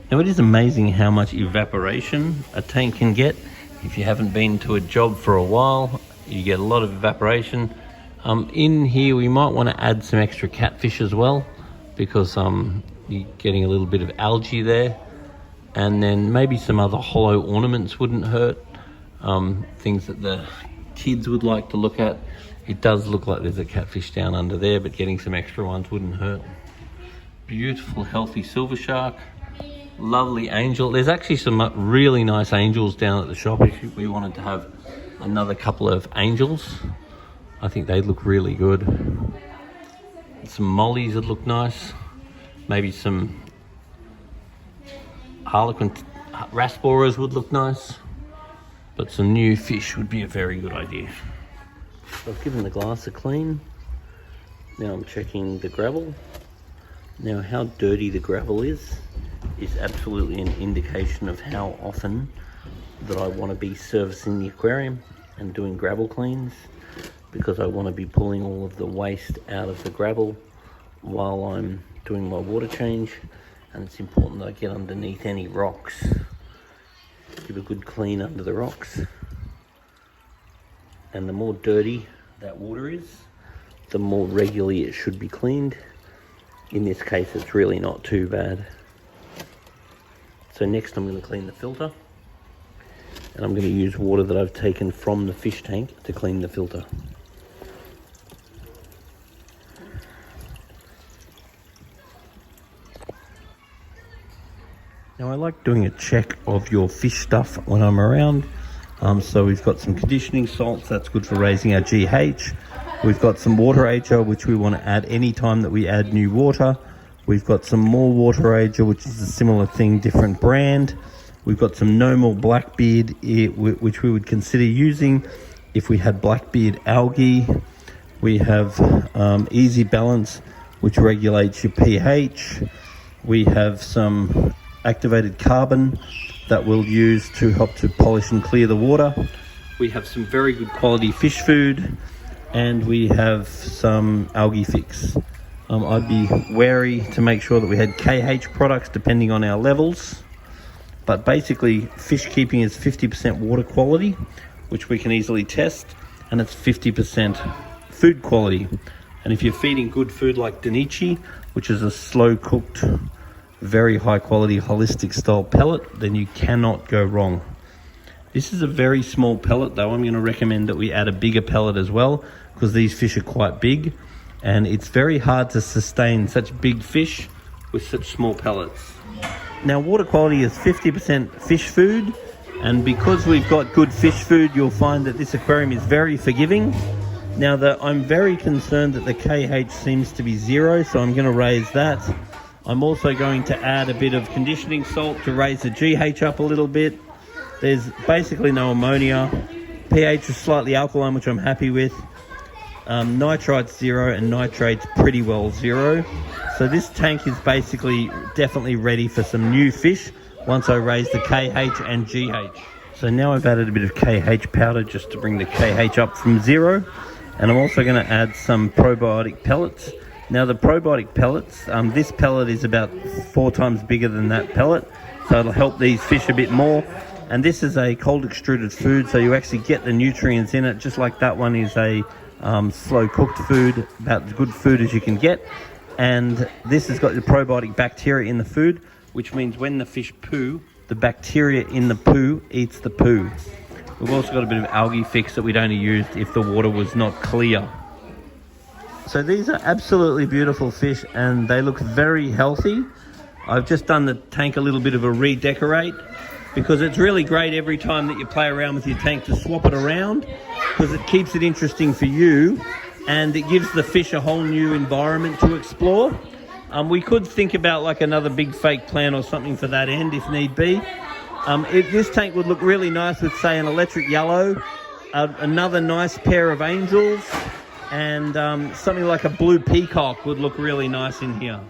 Now it is amazing how much evaporation a tank can get. If you haven't been to a job for a while, you get a lot of evaporation. In here we might want to add some extra catfish as well, because you're getting a little bit of algae there. And then maybe some other hollow ornaments wouldn't hurt. Things that the kids would like to look at. It does look like there's a catfish down under there, but getting some extra ones wouldn't hurt. Beautiful, healthy silver shark. Lovely angel. There's actually some really nice angels down at the shop if we wanted to have another couple of angels. I think they look really good. Some mollies that look nice. Maybe some harlequin rasboras would look nice. But some new fish would be a very good idea. So I've given the glass a clean. Now I'm checking the gravel. Now how dirty the gravel is absolutely an indication of how often that I want to be servicing the aquarium and doing gravel cleans, because I want to be pulling all of the waste out of the gravel while I'm doing my water change, and it's important that I get underneath any rocks. Give a good clean under the rocks, and the more dirty that water is, the more regularly it should be cleaned. In this case, it's really not too bad. So next I'm going to clean the filter, and I'm going to use water that I've taken from the fish tank to clean the filter. Now I like doing a check of your fish stuff when I'm around. So we've got some conditioning salts, that's good for raising our GH. We've got some water ager, which we want to add any time that we add new water. We've got some more water ager, which is a similar thing, different brand. We've got some normal blackbeard, which we would consider using if we had blackbeard algae. We have Easy Balance, which regulates your pH. We have some activated carbon that we'll use to help to polish and clear the water. We have some very good quality fish food, and we have some algae fix. I'd be wary to make sure that we had KH products depending on our levels, but basically fish keeping is 50% water quality, which we can easily test, and it's 50% food quality. And if you're feeding good food like Danichi, which is a slow cooked, very high quality holistic style pellet, then you cannot go wrong. This is a very small pellet though. I'm going to recommend that we add a bigger pellet as well, because these fish are quite big, and it's very hard to sustain such big fish with such small pellets. Now water quality is 50% fish food, and because we've got good fish food, you'll find that this aquarium is very forgiving. Now I'm very concerned that the KH seems to be 0, so I'm going to raise that. I'm also going to add a bit of conditioning salt to raise the GH up a little bit. There's basically no ammonia. pH is slightly alkaline, which I'm happy with. Nitrite's 0 and nitrate's pretty well 0. So this tank is basically definitely ready for some new fish once I raise the KH and GH. So now I've added a bit of KH powder just to bring the KH up from 0. And I'm also going to add some probiotic pellets. Now the probiotic pellets, this pellet is about 4 times bigger than that pellet, so it'll help these fish a bit more. And this is a cold extruded food, so you actually get the nutrients in it, just like that one is a slow cooked food, about as good food as you can get. And this has got the probiotic bacteria in the food, which means when the fish poo, the bacteria in the poo eats the poo. We've also got a bit of algae fix that we'd only used if the water was not clear. So these are absolutely beautiful fish, and they look very healthy. I've just done the tank a little bit of a redecorate, because it's really great every time that you play around with your tank to swap it around, because it keeps it interesting for you and it gives the fish a whole new environment to explore. We could think about like another big fake plant or something for that end if need be. This tank would look really nice with, say, an electric yellow, another nice pair of angels, and something like a blue peacock would look really nice in here.